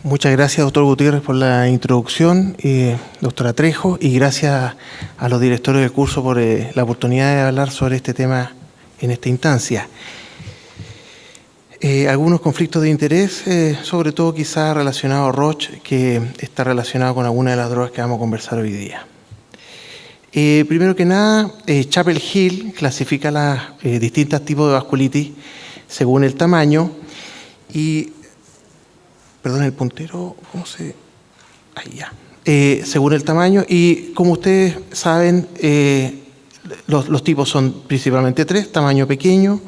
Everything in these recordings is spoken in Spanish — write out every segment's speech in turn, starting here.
Muchas gracias, doctor Gutiérrez, por la introducción, doctora Trejo, y gracias a los directores del curso por la oportunidad de hablar sobre este tema en esta instancia. Algunos conflictos de interés, sobre todo quizás relacionado a Roche, que está relacionado con alguna de las drogas que vamos a conversar hoy día. Primero que nada, Chapel Hill clasifica las distintos tipos de vasculitis según el tamaño y... Perdón, el puntero, ¿cómo se...? Ahí ya. Según el tamaño, y como ustedes saben, los tipos son principalmente tres: tamaño pequeño,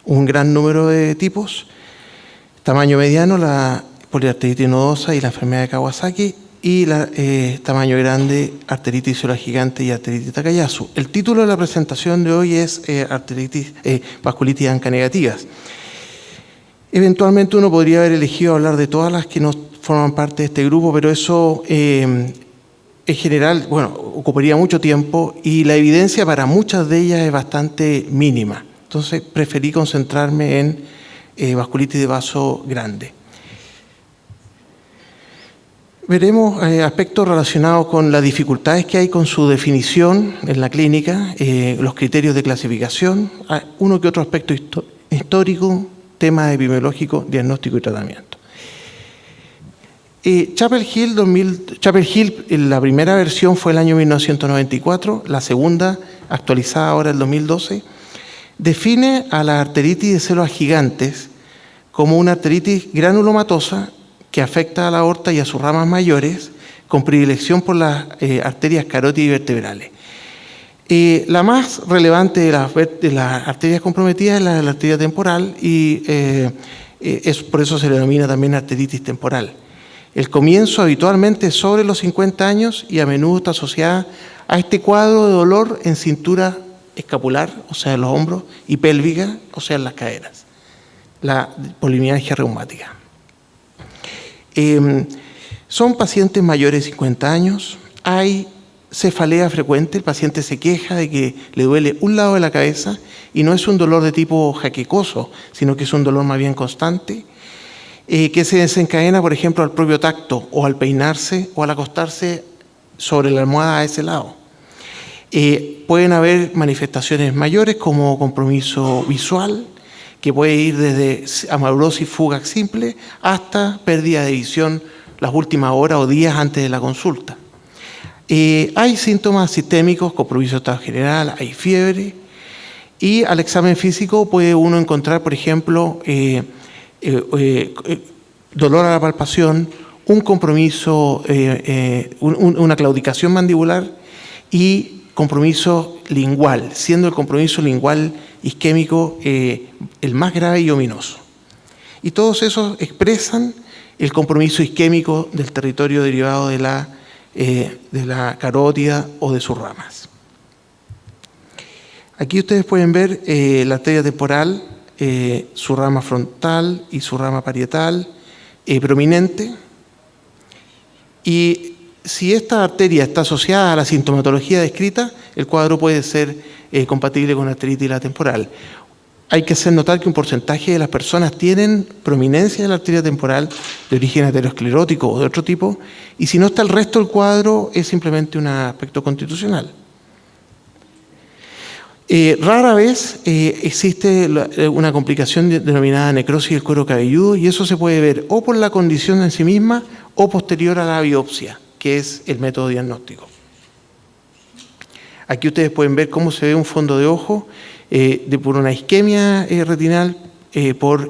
un gran número de tipos; tamaño mediano, la poliarteritis nodosa y la enfermedad de Kawasaki; y tamaño grande, arteritis célula-gigante y arteritis Takayasu. El título de la presentación de hoy es vasculitis ANCA negativas. Eventualmente uno podría haber elegido hablar de todas las que no forman parte de este grupo, pero eso en general, ocuparía mucho tiempo y la evidencia para muchas de ellas es bastante mínima. Entonces preferí concentrarme en vasculitis de vaso grande. Veremos aspectos relacionados con las dificultades que hay con su definición en la clínica, los criterios de clasificación, uno que otro aspecto histórico, temas epidemiológicos, diagnóstico y tratamiento. Chapel Hill, la primera versión fue el año 1994, la segunda, actualizada ahora el 2012, define a la arteritis de células gigantes como una arteritis granulomatosa que afecta a la aorta y a sus ramas mayores, con predilección por las arterias carótidas y vertebrales. La más relevante de las arterias comprometidas es la arteria temporal y por eso se le denomina también arteritis temporal. El comienzo habitualmente es sobre los 50 años y a menudo está asociada a este cuadro de dolor en cintura escapular, o sea, en los hombros, y pélvica, o sea, en las caderas, la polimialgia reumática. Son pacientes mayores de 50 años, hay cefalea frecuente, el paciente se queja de que le duele un lado de la cabeza y no es un dolor de tipo jaquecoso, sino que es un dolor más bien constante, que se desencadena, por ejemplo, al propio tacto o al peinarse o al acostarse sobre la almohada a ese lado. Pueden haber manifestaciones mayores como compromiso visual, que puede ir desde amaurosis fúgax simple hasta pérdida de visión las últimas horas o días antes de la consulta. Hay síntomas sistémicos, compromiso de estado general, hay fiebre, y al examen físico puede uno encontrar, por ejemplo, dolor a la palpación, un compromiso, una claudicación mandibular y compromiso lingual, siendo el compromiso lingual isquémico el más grave y ominoso. Y todos esos expresan el compromiso isquémico del territorio derivado de la carótida o de sus ramas. Aquí ustedes pueden ver la arteria temporal, su rama frontal y su rama parietal prominente. Y si esta arteria está asociada a la sintomatología descrita, el cuadro puede ser compatible con arteritis de la temporal. Hay que hacer notar que un porcentaje de las personas tienen prominencia de la arteria temporal de origen aterosclerótico o de otro tipo, y si no está el resto del cuadro es simplemente un aspecto constitucional. Rara vez existe una complicación denominada necrosis del cuero cabelludo, y eso se puede ver o por la condición en sí misma o posterior a la biopsia, que es el método diagnóstico. Aquí ustedes pueden ver cómo se ve un fondo de ojo por una isquemia retinal por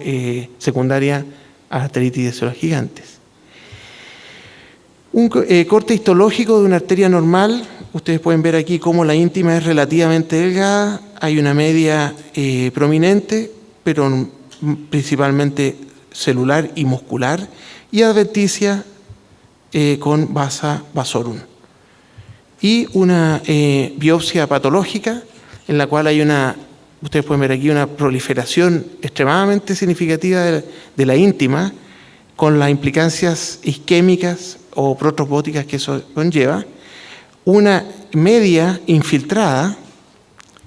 secundaria a arteritis de células gigantes. Un corte histológico de una arteria normal, ustedes pueden ver aquí cómo la íntima es relativamente delgada, hay una media prominente, pero principalmente celular y muscular, y adventicia con vasa vasorum. Y una biopsia patológica en la cual hay ustedes pueden ver aquí una proliferación extremadamente significativa de la íntima, con las implicancias isquémicas o protrombóticas que eso conlleva, una media infiltrada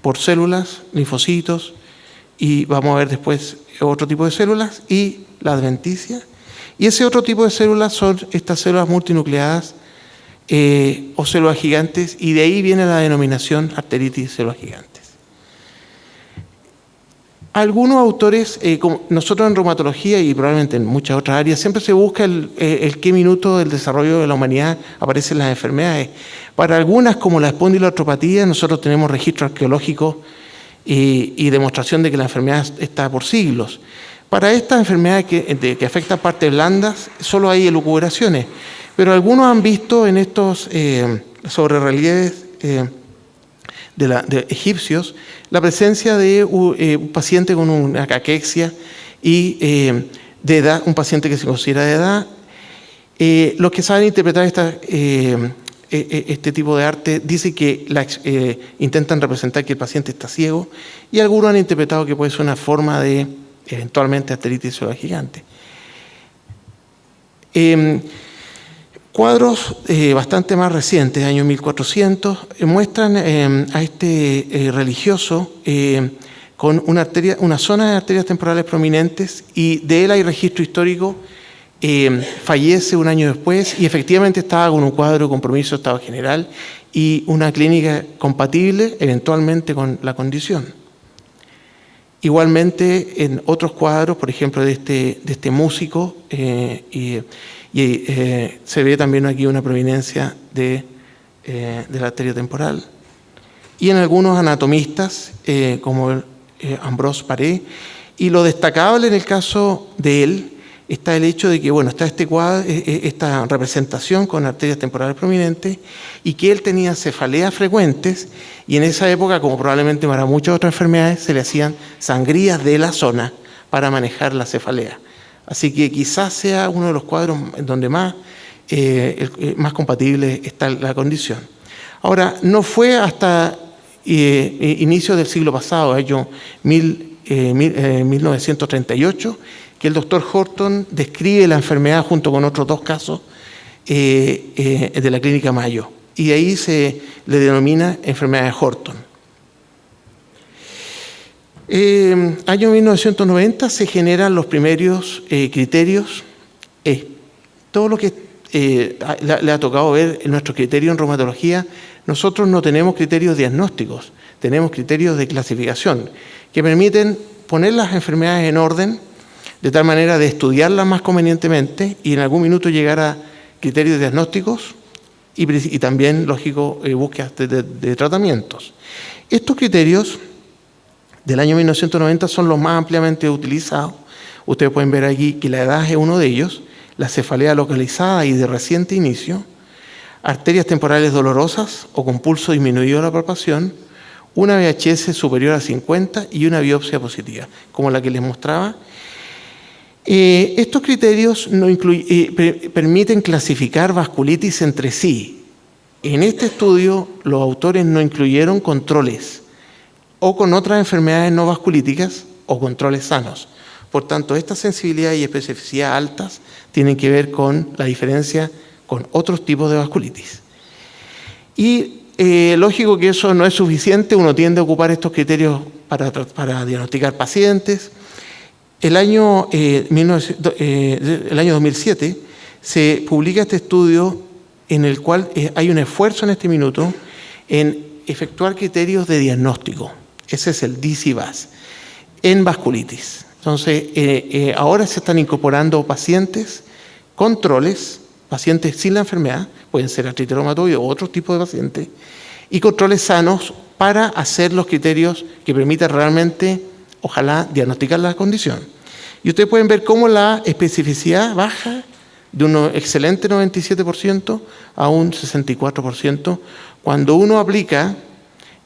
por células, linfocitos, y vamos a ver después otro tipo de células, y la adventicia, Y ese otro tipo de células son estas células multinucleadas o células gigantes, y de ahí viene la denominación arteritis de células gigantes. Algunos autores, como nosotros en reumatología y probablemente en muchas otras áreas, siempre se busca el qué minuto del desarrollo de la humanidad aparecen las enfermedades. Para algunas, como la espondiloartropatía, nosotros tenemos registro arqueológico y demostración de que la enfermedad está por siglos. Para estas enfermedades que afectan partes blandas, solo hay elucubraciones, pero algunos han visto en estos sobrerrelieves de egipcios la presencia de un paciente con una caquexia y de edad, un paciente que se considera de edad. Los que saben interpretar este tipo de arte dicen que intentan representar que el paciente está ciego, y algunos han interpretado que puede ser una forma de eventualmente arteritis células gigante. Cuadros bastante más recientes, año 1400, muestran a este religioso con una zona de arterias temporales prominentes, y de él hay registro histórico. Fallece un año después y efectivamente estaba con un cuadro de compromiso de estado general y una clínica compatible eventualmente con la condición. Igualmente en otros cuadros, por ejemplo de este músico, se ve también aquí una prominencia de la arteria temporal. Y en algunos anatomistas, como Ambrose Paré, y lo destacable en el caso de él está el hecho de que, bueno, está este cuadro, esta representación con arterias temporales prominentes, y que él tenía cefaleas frecuentes, y en esa época, como probablemente para muchas otras enfermedades, se le hacían sangrías de la zona para manejar la cefalea. Así que quizás sea uno de los cuadros en donde más compatible está la condición. Ahora, no fue hasta inicios del siglo pasado, año 1938, que el doctor Horton describe la enfermedad junto con otros dos casos de la clínica Mayo, y de ahí se le denomina enfermedad de Horton. Año 1990 se generan los primeros criterios. Todo lo que le ha tocado ver en nuestro criterio en reumatología, nosotros no tenemos criterios diagnósticos, tenemos criterios de clasificación que permiten poner las enfermedades en orden de tal manera de estudiarlas más convenientemente y en algún minuto llegar a criterios diagnósticos y también, lógico, búsquedas de tratamientos. Estos criterios del año 1990 son los más ampliamente utilizados. Ustedes pueden ver aquí que la edad es uno de ellos, la cefalea localizada y de reciente inicio, arterias temporales dolorosas o con pulso disminuido de la palpación, una VHS superior a 50 y una biopsia positiva, como la que les mostraba. Estos criterios permiten clasificar vasculitis entre sí. En este estudio, los autores no incluyeron controles o con otras enfermedades no vasculíticas o controles sanos. Por tanto, esta sensibilidad y especificidad altas tienen que ver con la diferencia con otros tipos de vasculitis. Y lógico que eso no es suficiente, uno tiende a ocupar estos criterios para diagnosticar pacientes. El año 2007 se publica este estudio en el cual hay un esfuerzo en este minuto en efectuar criterios de diagnóstico. Ese es el DC-VAS en vasculitis. Entonces, ahora se están incorporando pacientes, controles, pacientes sin la enfermedad, pueden ser artritis reumatoide o otro tipo de pacientes, y controles sanos para hacer los criterios que permitan realmente, ojalá, diagnosticar la condición. Y ustedes pueden ver cómo la especificidad baja de un excelente 97% a un 64% cuando uno aplica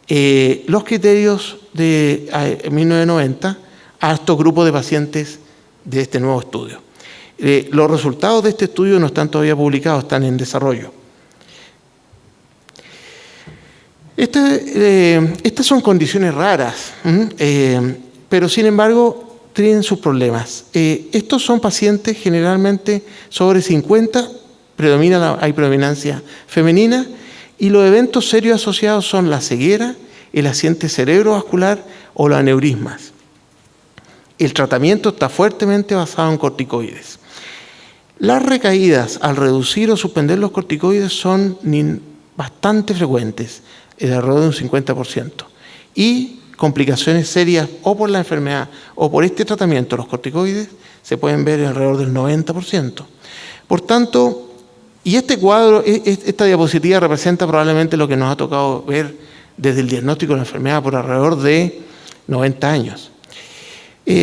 los criterios de 1990 a estos grupos de pacientes de este nuevo estudio. Los resultados de este estudio no están todavía publicados, están en desarrollo. Estas son condiciones raras, pero sin embargo tienen sus problemas. Estos son pacientes generalmente sobre 50, hay predominancia femenina, y los eventos serios asociados son la ceguera, el accidente cerebrovascular o los aneurismas. El tratamiento está fuertemente basado en corticoides. Las recaídas al reducir o suspender los corticoides son bastante frecuentes, de alrededor de un 50%. Y complicaciones serias o por la enfermedad o por este tratamiento, los corticoides, se pueden ver alrededor del 90%. Por tanto, y este cuadro, esta diapositiva representa probablemente lo que nos ha tocado ver desde el diagnóstico de la enfermedad por alrededor de 90 años.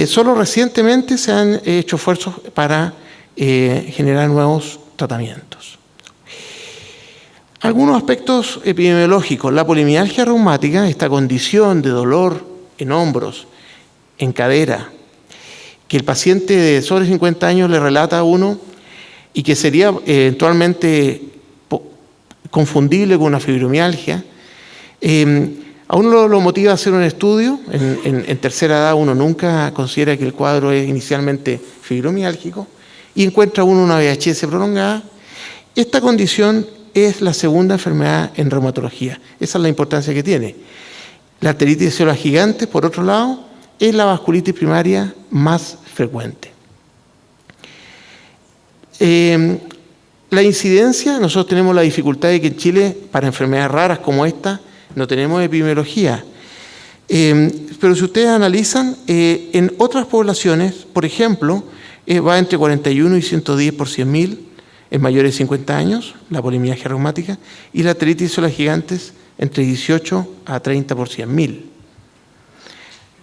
Solo recientemente se han hecho esfuerzos para generar nuevos tratamientos. Algunos aspectos epidemiológicos. La polimialgia reumática, esta condición de dolor en hombros, en cadera, que el paciente de sobre 50 años le relata a uno y que sería eventualmente confundible con una fibromialgia, a uno lo motiva a hacer un estudio. En tercera edad uno nunca considera que el cuadro es inicialmente fibromiálgico y encuentra uno una VHS prolongada. Esta condición es la segunda enfermedad en reumatología. Esa es la importancia que tiene. La arteritis de células gigantes, por otro lado, es la vasculitis primaria más frecuente. La incidencia, nosotros tenemos la dificultad de que en Chile, para enfermedades raras como esta, no tenemos epidemiología. Pero si ustedes analizan, en otras poblaciones, por ejemplo, va entre 41 y 110 por 100.000 en mayores de 50 años, la polimialgia reumática, y la arteritis de células gigantes entre 18 a 30 por 100.000.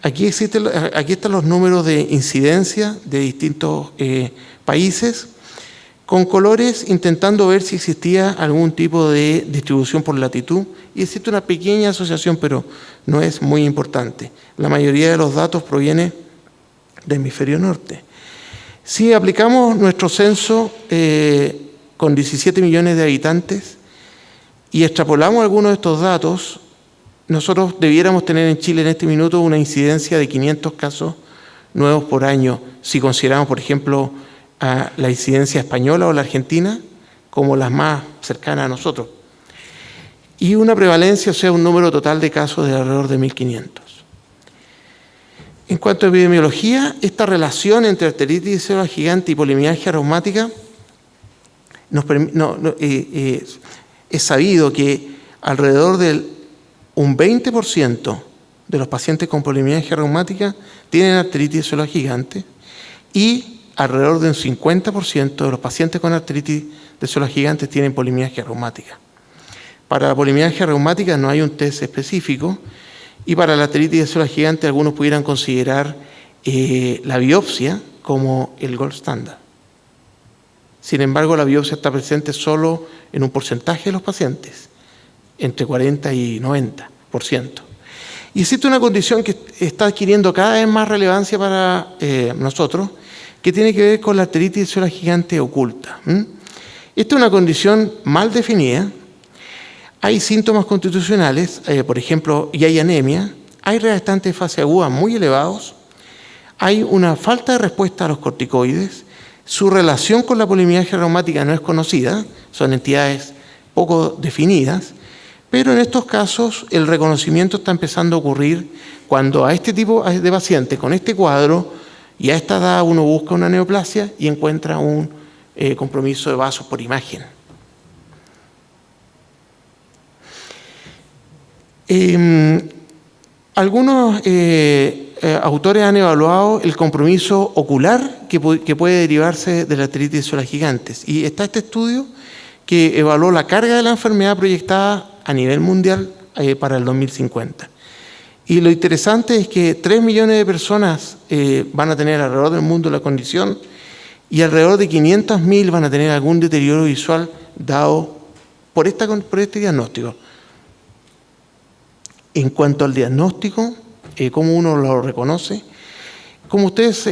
Aquí están los números de incidencia de distintos países, con colores intentando ver si existía algún tipo de distribución por latitud, y existe una pequeña asociación, pero no es muy importante. La mayoría de los datos proviene del hemisferio norte. Si aplicamos nuestro censo con 17 millones de habitantes y extrapolamos algunos de estos datos, nosotros debiéramos tener en Chile en este minuto una incidencia de 500 casos nuevos por año, si consideramos, por ejemplo, a la incidencia española o la argentina como las más cercanas a nosotros. Y una prevalencia, o sea, un número total de casos de alrededor de 1.500. En cuanto a epidemiología, esta relación entre arteritis de células gigantes y polimialgia reumática es sabido que alrededor del un 20% de los pacientes con polimialgia reumática tienen arteritis de células gigantes y alrededor de un 50% de los pacientes con arteritis de células gigantes tienen polimialgia reumática. Para la polimialgia reumática no hay un test específico, y para la arteritis de células gigantes algunos pudieran considerar la biopsia como el gold standard. Sin embargo, la biopsia está presente solo en un porcentaje de los pacientes, entre 40 y 90%. Y existe una condición que está adquiriendo cada vez más relevancia para nosotros, que tiene que ver con la arteritis de células gigantes oculta. Esta es una condición mal definida. Hay síntomas constitucionales, por ejemplo, y hay anemia, hay restantes de fase aguda muy elevados, hay una falta de respuesta a los corticoides, su relación con la polimialgia reumática no es conocida, son entidades poco definidas, pero en estos casos el reconocimiento está empezando a ocurrir cuando a este tipo de pacientes con este cuadro y a esta edad uno busca una neoplasia y encuentra un compromiso de vasos por imagen. Algunos autores han evaluado el compromiso ocular que puede derivarse de la arteritis de células gigantes. Y está este estudio que evaluó la carga de la enfermedad proyectada a nivel mundial para el 2050. Y lo interesante es que 3 millones de personas van a tener alrededor del mundo la condición y alrededor de 500.000 van a tener algún deterioro visual dado por este diagnóstico. En cuanto al diagnóstico, ¿cómo uno lo reconoce? Como ustedes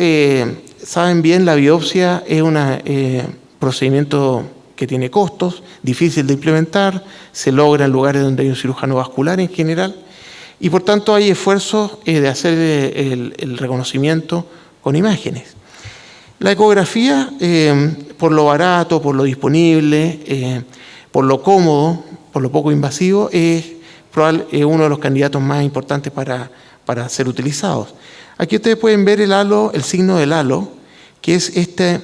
saben bien, la biopsia es un procedimiento que tiene costos, difícil de implementar, se logra en lugares donde hay un cirujano vascular en general, y por tanto hay esfuerzos de hacer el reconocimiento con imágenes. La ecografía, por lo barato, por lo disponible, por lo cómodo, por lo poco invasivo, es uno de los candidatos más importantes para ser utilizados. Aquí ustedes pueden ver el halo, el signo del halo, que es este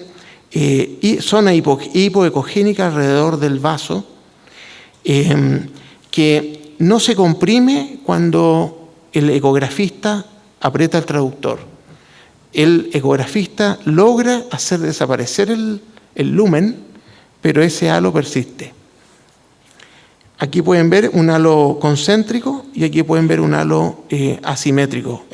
y zona hipoecogénica alrededor del vaso, que no se comprime cuando el ecografista aprieta el traductor. El ecografista logra hacer desaparecer el lumen, pero ese halo persiste. Aquí pueden ver un halo concéntrico y aquí pueden ver un halo asimétrico.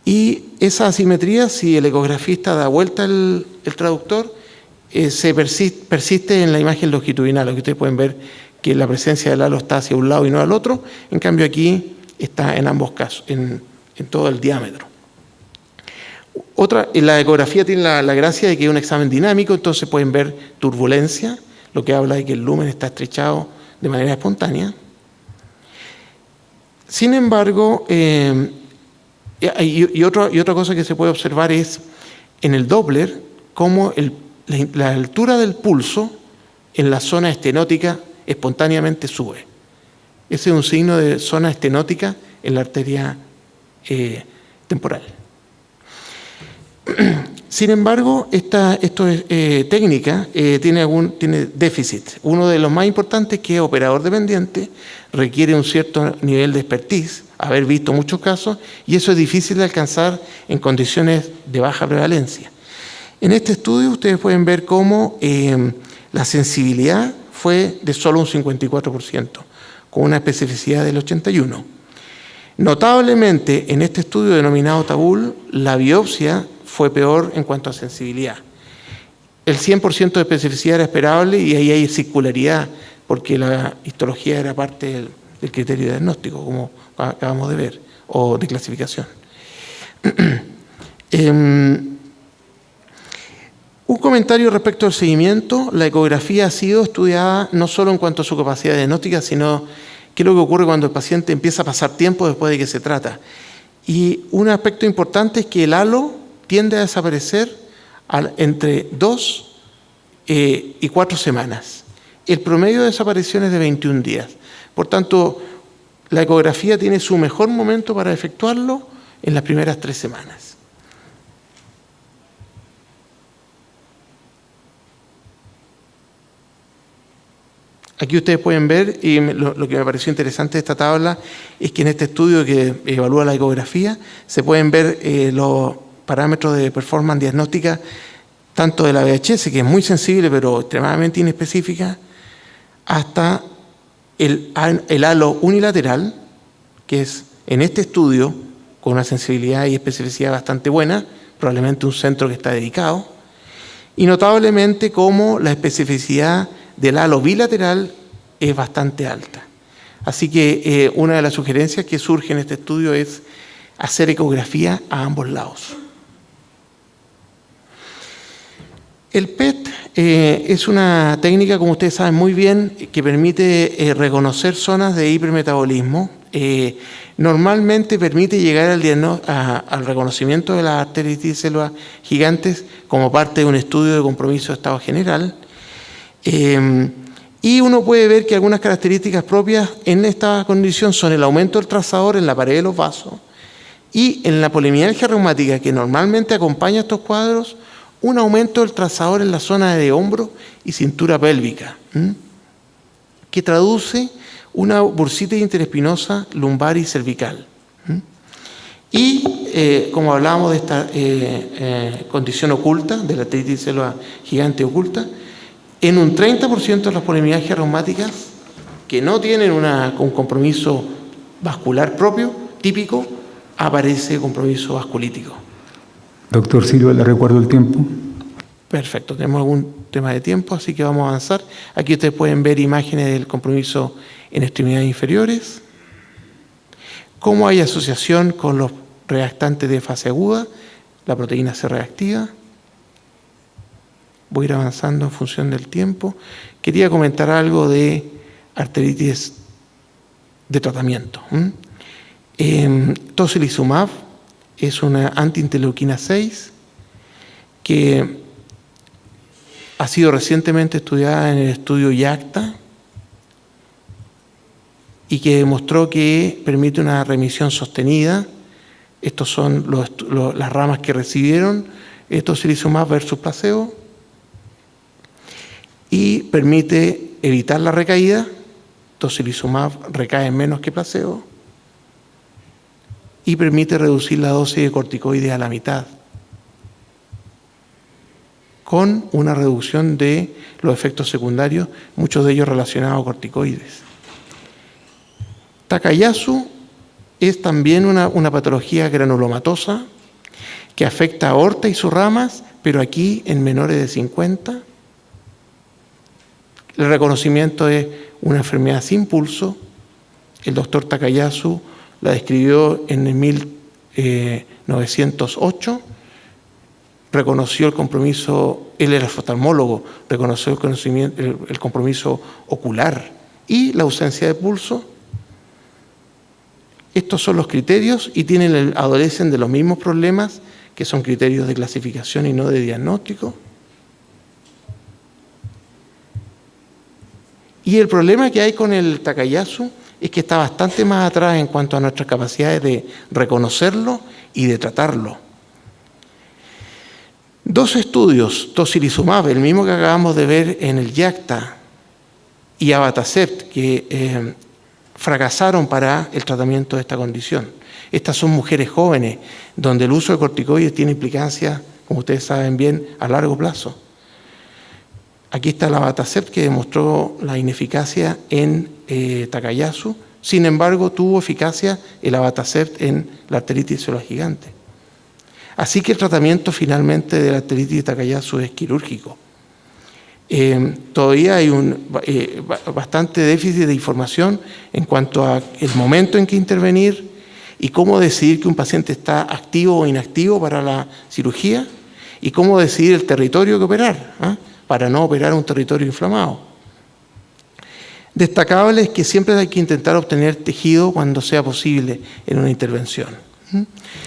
Y esa asimetría, si el ecografista da vuelta el traductor, se persiste en la imagen longitudinal. Aquí ustedes pueden ver que la presencia del halo está hacia un lado y no al otro. En cambio aquí está en ambos casos, en todo el diámetro. La ecografía tiene la gracia de que es un examen dinámico, entonces pueden ver turbulencia, lo que habla de que el lumen está estrechado de manera espontánea. Sin embargo, otra cosa que se puede observar es en el Doppler cómo la altura del pulso en la zona estenótica espontáneamente sube. Ese es un signo de zona estenótica en la arteria temporal. Sin embargo, esto es técnica, tiene déficit. Uno de los más importantes, que es operador dependiente, requiere un cierto nivel de expertise, haber visto muchos casos, y eso es difícil de alcanzar en condiciones de baja prevalencia. En este estudio ustedes pueden ver cómo la sensibilidad fue de solo un 54%, con una especificidad del 81%. Notablemente, en este estudio denominado Tabul, la biopsia fue peor en cuanto a sensibilidad. El 100% de especificidad era esperable y ahí hay circularidad, porque la histología era parte del criterio de diagnóstico, como acabamos de ver, o de clasificación. Un comentario respecto al seguimiento. La ecografía ha sido estudiada no solo en cuanto a su capacidad diagnóstica, sino qué es lo que ocurre cuando el paciente empieza a pasar tiempo después de que se trata. Y un aspecto importante es que el halo tiende a desaparecer entre 2 y 4 semanas. El promedio de desaparición es de 21 días. Por tanto, la ecografía tiene su mejor momento para efectuarlo en las primeras 3 semanas. Aquí ustedes pueden ver, y lo que me pareció interesante de esta tabla es que en este estudio que evalúa la ecografía se pueden ver los parámetros de performance diagnóstica tanto de la VHS, que es muy sensible pero extremadamente inespecífica, hasta el halo unilateral, que es en este estudio con una sensibilidad y especificidad bastante buena, probablemente un centro que está dedicado, y notablemente cómo la especificidad del halo bilateral es bastante alta. Así que una de las sugerencias que surge en este estudio es hacer ecografía a ambos lados. El PET es una técnica, como ustedes saben muy bien, que permite reconocer zonas de hipermetabolismo. Normalmente permite llegar al reconocimiento de las arteritis de células gigantes como parte de un estudio de compromiso de estado general. Y uno puede ver que algunas características propias en esta condición son el aumento del trazador en la pared de los vasos y en la polimialgia reumática, que normalmente acompaña estos cuadros, un aumento del trazador en la zona de hombro y cintura pélvica, que traduce una bursitis interespinosa lumbar y cervical. Y como hablábamos de esta condición oculta, de la arteritis de célula gigante oculta, en un 30% de las polimialgias reumáticas que no tienen un compromiso vascular propio, típico, aparece compromiso vasculítico. Doctor Silva, le recuerdo el tiempo. Perfecto, tenemos algún tema de tiempo, así que vamos a avanzar. Aquí ustedes pueden ver imágenes del compromiso en extremidades inferiores, cómo hay asociación con los reactantes de fase aguda, la proteína C reactiva. Voy a ir avanzando en función del tiempo. Quería comentar algo de arteritis de tratamiento. Tocilizumab es una antiinterleuquina 6 que ha sido recientemente estudiada en el estudio YACTA y que demostró que permite una remisión sostenida. Estos son las ramas que recibieron tocilizumab versus placebo. y permite evitar la recaída. Tocilizumab recae menos que placebo y permite reducir la dosis de corticoides a la mitad, con una reducción de los efectos secundarios, muchos de ellos relacionados a corticoides. Takayasu es también una patología granulomatosa que afecta a aorta y sus ramas, pero aquí en menores de 50. El reconocimiento es una enfermedad sin pulso. El doctor Takayasu la describió en el 1908, reconoció el compromiso, él era oftalmólogo, reconoció el compromiso ocular y la ausencia de pulso. Estos son los criterios y adolecen de los mismos problemas que son criterios de clasificación y no de diagnóstico. Y el problema que hay con el Takayasu es que está bastante más atrás en cuanto a nuestras capacidades de reconocerlo y de tratarlo. Dos estudios, tocilizumab, el mismo que acabamos de ver en el YACTA, y abatacept, que fracasaron para el tratamiento de esta condición. Estas son mujeres jóvenes, donde el uso de corticoides tiene implicancias, como ustedes saben bien, a largo plazo. Aquí está el abatacept, que demostró la ineficacia en Takayasu. Sin embargo, tuvo eficacia el abatacept en la arteritis de célula gigante. Así que el tratamiento finalmente de la arteritis de Takayasu es quirúrgico. Todavía hay bastante déficit de información en cuanto a el momento en que intervenir y cómo decidir que un paciente está activo o inactivo para la cirugía y cómo decidir el territorio que operar, para no operar un territorio inflamado. Destacable es que siempre hay que intentar obtener tejido cuando sea posible en una intervención.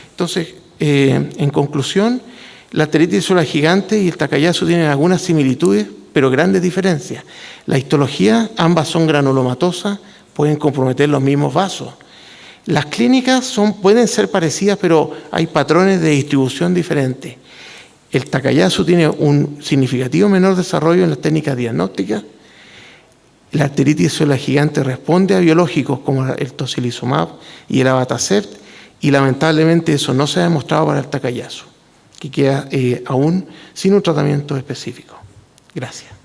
Entonces, en conclusión, la arteritis de célula gigante y el Takayasu tienen algunas similitudes, pero grandes diferencias. La histología, ambas son granulomatosas, pueden comprometer los mismos vasos. Las clínicas pueden ser parecidas, pero hay patrones de distribución diferentes. El Takayasu tiene un significativo menor desarrollo en las técnicas diagnósticas. La arteritis de célula gigante responde a biológicos como el tocilizumab y el abatacept, y lamentablemente eso no se ha demostrado para el Takayasu, que queda aún sin un tratamiento específico. Gracias.